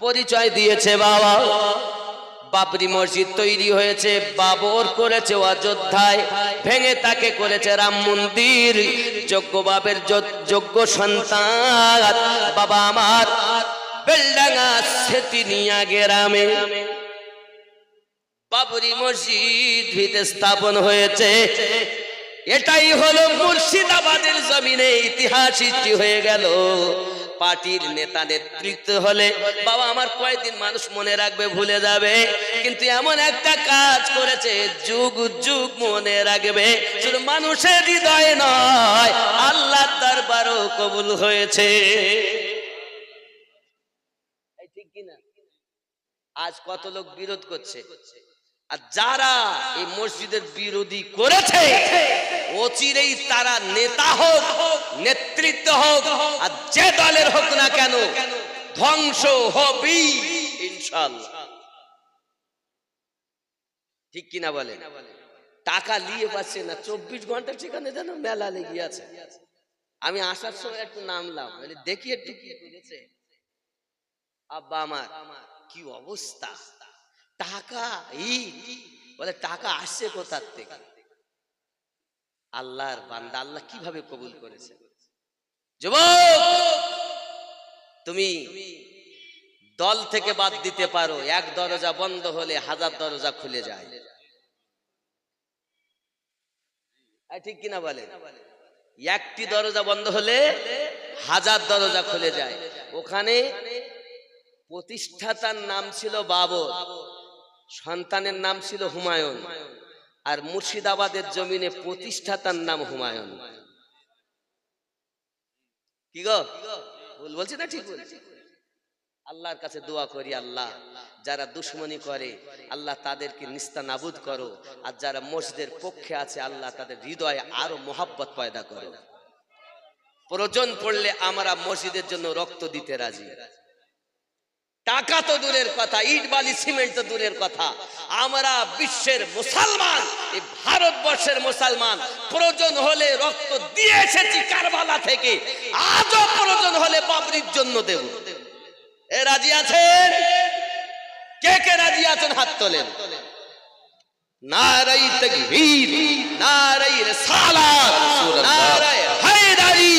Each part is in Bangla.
পরিচয় দিয়েছে বাবা। বাবরি মসজিদ তৈরি হয়েছে, বাবর করেছে অযোধ্যায়, ভেঙে তাকে করেছে রাম মন্দির। যোগ্য বাবের যোগ্য সন্তান বাবা আমার বেলডাঙ্গা সেতিনিয়া গ্রামে বাবরি মসজিদ ভিতে স্থাপন হয়েছে। এটাই হলো মুর্শিদাবাদের জমিনে ইতিহাস সৃষ্টি হয়ে গেল। পার্টির নেতা নেতৃত্ব হলে বাবা আমার কয়েকদিন মানুষ মনে রাখবে, ভুলে যাবে, কিন্তু এমন একটা কাজ করেছে যুগ যুগ মনে রাখবে। শুধু মানুষের হৃদয়ে নয়, আল্লাহর দরবারও কবুল হয়েছে। ঠিক কিনা? আজ কত লোক বিরোধ করছে, আর যারা এই মসজিদের বিরোধী করেছে অচিরেই তারা নেতা হোক, নেতৃত্ব হোক, আর যে দলের হোক না কেন, ধ্বংস হবেই ইনশাআল্লাহ। ঠিক কিনা বলেন? টাকা নিয়ে পাচ্ছে না, 24 ঘন্টা সেখানে যেন মেলা লেগে আছে। আমি আসার সময় একটু নামলাম, দেখি একটু কি করেছে। আব্বা আমার কি অবস্থা, টাকা বলে টাকা আসছে কোথার থেকে? আল্লাহর বান্দা, আল্লাহ কিভাবে কবুল করেছে। যুবক, তুমি দল থেকে বাদ দিতে পারো, এক দরজা বন্ধ হলে 1000 দরজা খুলে যায়। ঠিক কিনা বলেন? একটি দরজা বন্ধ হলে 1000 দরজা খুলে যায়। ওখানে প্রতিষ্ঠাতার নাম ছিল বাবর, সন্তানের নাম ছিল হুমায়ুন, আর মুর্শিদাবাদের জমিনে প্রতিষ্ঠাতার নাম হুমায়ুন। কি গো, ভুল বলছি না ঠিক বলছি? আল্লাহর কাছে দোয়া করি, আল্লাহ যারা দুশ্মনী করে আল্লাহ তাদেরকে নিস্তানাবুদ করো, আর যারা মসজিদের পক্ষে আছে আল্লাহ তাদের হৃদয়ে আরো মোহাব্বত পয়দা করো। প্রয়োজন পড়লে আমরা মসজিদের জন্য রক্ত দিতে রাজি। টাকা তো দূরের কথা, ইট বালি সিমেন্ট তো দূরের কথা, আমরা বিশ্বের মুসলমান, এই ভারতবর্ষের মুসলমান, প্রয়োজন হলে রক্ত দিয়ে এসেছি কারবালা থেকে, আজও প্রয়োজন হলে বাবরির জন্য দেব। এ রাজি আছেন? কে কে রাজি আছেন হাত তোলেন। নারায়ে তাকবীর, নারায়ে রিসালাত, নারায়ে হায়দারি,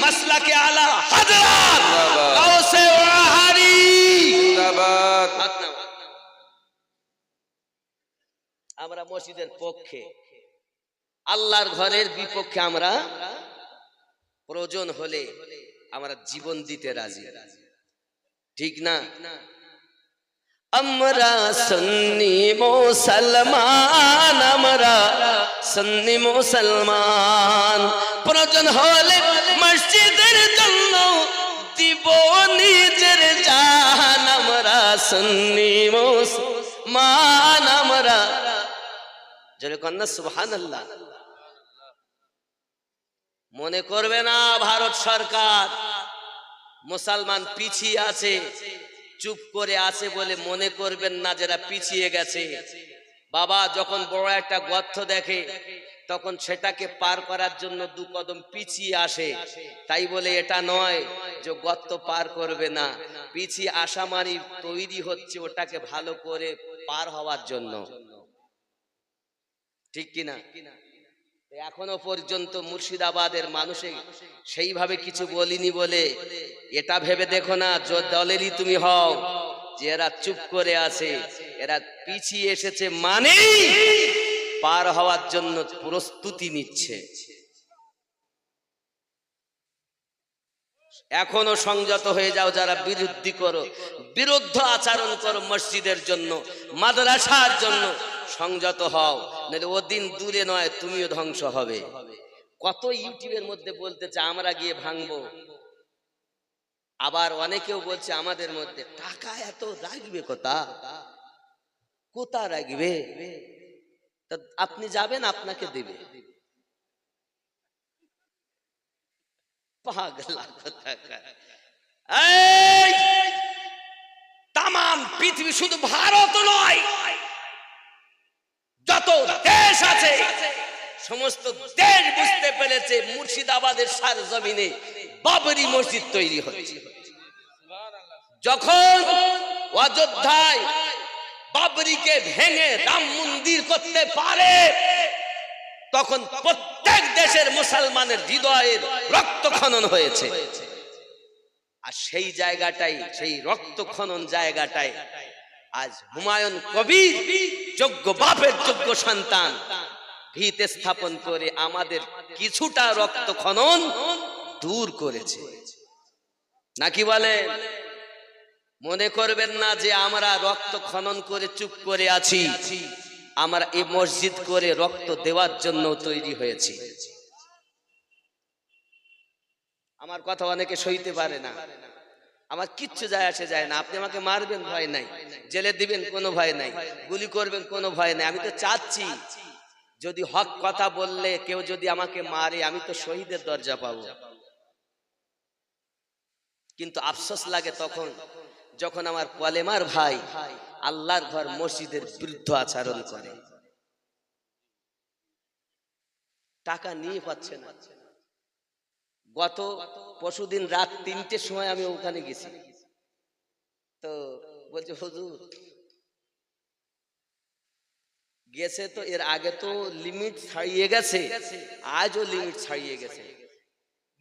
মাসলাকে আলা হযরত গাউসে ওয়াহারি জিন্দাবাদ। আমরা মসজিদের পক্ষে, আল্লাহর ঘরের বিপক্ষে আমরা প্রয়োজন হলে আমরা জীবন দিতে রাজি। ঠিক না? আমরা সুন্নি মুসলমান, আমরা সুন্নি মুসলমান, প্রয়োজন হলে মসজিদের জন্য দিব নিজের জান। আমরা সুন্নি মুসলমান, আমরা জোরে কন্যা সুবহানাল্লাহ। মনে করবে না ভারত সরকার মুসলমান পিছিয়ে আছে, চুপ করে আছে বলে মনে করবেন না যারা পিছিয়ে গেছে। বাবা যখন বড় একটা গর্ত দেখে তখন সেটাকে পার করার জন্য 2 কদম পিছিয়ে আসে, তাই বলে এটা নয় যে গর্ত পার করবে না। পিছিয়ে আসা মানে তৈরি হচ্ছে ওটাকে ভালো করে পার হওয়ার জন্য। ঠিক কিনা? এখনো পর্যন্ত মুর্শিদাবাদের মানুষে সেইভাবে কিছু বলিনি বলে এটা ভেবে দেখো না দলেরই তুমি হও যে এরা চুপ করে আছে, এরা পিছিয়ে এসেছে মানে পার হওয়ার জন্য প্রস্তুতি নিচ্ছে। এখনো সংযত হয়ে যাও যারা বিরুদ্ধ আচরণ করো মসজিদের জন্য, মাদ্রাসার জন্য, সংযত হও, নাহলে ওদিন দূরে নয় তুমিও ধ্বংস হবে। কত ইউটিউবের মধ্যে বলতেছে আমরা গিয়ে ভাঙবো, আবার অনেকেও বলছে আমাদের মধ্যে টাকা এত রাখবে কোথা রাখবে, আপনি যাবেন আপনাকে দেবে। তামাম পৃথিবী, শুধু ভারত নয়, যত দেশ আছে সমস্ত দেশ বুঝতে পেরেছে মুর্শিদাবাদের সারজমিনে বাবরি মসজিদ তৈরি হচ্ছে। যখন অযোধ্যায় বাবরিকে ভেঙে রাম মন্দির করতে পারে, তখন প্রত্যেক দেশের মুসলমানের হৃদয়ের রক্ত খনন হয়েছে। আর সেই জায়গাটাই, সেই রক্ত খনন জায়গাটাই আজ হুমায়ুন কবির যোগ্য বাপের যোগ্য সন্তান ভিত স্থাপন করে আমাদের কিছুটা রক্ত খনন দূর করেছে। নাকি বলে? মনে করবেন না যে আমরা রক্ত খনন করে চুপ করে আছি। আমরা এই মসজিদ করে রক্ত দেওয়ার জন্য তৈরি হয়েছি। আমার কথা অনেকে সইতে পারে না, আমার কিচ্ছু যায় আসে যায় না। আপনি আমাকে মারবেন, ভয় নাই। জেলে দিবেন, কোনো ভয় নাই। গুলি করবেন, কোনো ভয় নাই। আমি তো চাচ্ছি যদি হক কথা বললে কেউ যদি আমাকে মারে, আমি তো শহীদের দরজা পাবো। কিন্তু আফসোস লাগে তখন যখন আমার কলেমার ভাই আল্লাহর ঘর মসজিদের বিরুদ্ধ আচরণ করে, টাকা নিয়ে পাচ্ছে না। গত পরশুদিন রাত 3টের সময় আমি ওখানে গেছি, তো বলছে হুজুর গেছে তো এর আগে তো লিমিট ছাড়িয়ে গেছে, আজও লিমিট ছাড়িয়ে গেছে।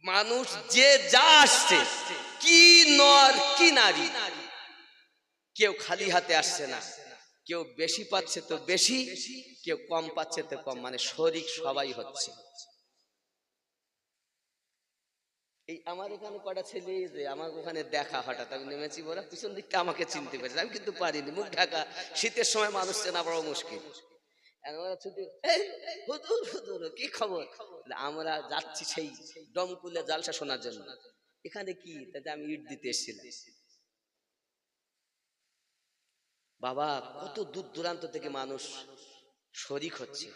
মানুষ যে যা আসছে, কি নর কি নারী, কেউ খালি হাতে আসছে না। কেউ বেশি পাচ্ছে তো বেশি, কেউ কম পাচ্ছে তো কম, মানে শরিক সবাই হচ্ছে। এই আমার ওখানে কটা ছেলে যে আমার ওখানে দেখা, হঠাৎ আমি নেমেছি, ওরা পিছন দিকটা আমাকে চিনতে পেরেছে, আমি কিন্তু পারিনি। মুখ ঢাকা, শীতের সময় মানুষ চেনা বড় মুশকিল। কি খবর? আমরা যাচ্ছি সেই ডমকুলে জালসা শোনার জন্য। এখানে কি? আমি ইট দিতে এসেছিলাম। বাবা, কত দূর দূরান্ত থেকে মানুষ শরিক হচ্ছে।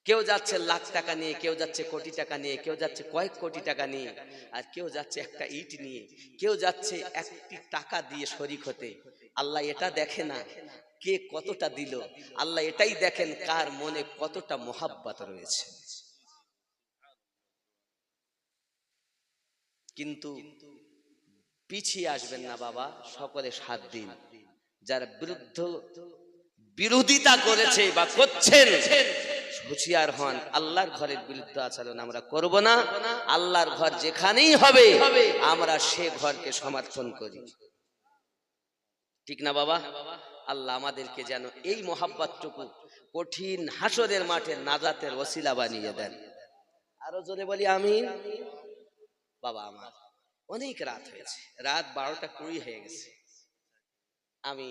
কেউ যাচ্ছে লাখ টাকা নিয়ে, কেউ যাচ্ছে কোটি টাকা নিয়ে, কেউ যাচ্ছে কয়েক কোটি টাকা নিয়ে, আর কেউ যাচ্ছে একটা ইট নিয়ে, কেউ যাচ্ছে একটি টাকা দিয়ে শরিক হতে। আল্লাহ এটা দেখে না কে কতটা দিল, আল্লাহ এটাই দেখেন কার মনে কতটা মোহাব্বত রয়েছে। কিন্তু পিছিয়ে আসবেন না বাবা, সকলে সাথ দিন। যারা বিরোধিতা করেছে বা করছেন, হুঁশিয়ার হন, আল্লাহর ঘরের বিরুদ্ধে আচরণ আমরা করব না। আল্লাহর ঘর যেখানেই হবে আমরা সে ঘরকে সমর্থন করি, ঠিক না বাবা? আল্লাহ আমাদেরকে যেন এই মোহাব্বতটুকু কঠিন হাসরের মাঠে নাজাতের ওসিলা বানিয়ে দেন। আরো জোরে বলি আমিন। বাবা আমার অনেক রাত হয়েছে, রাত 12টা 20 হয়ে গেছে। আমি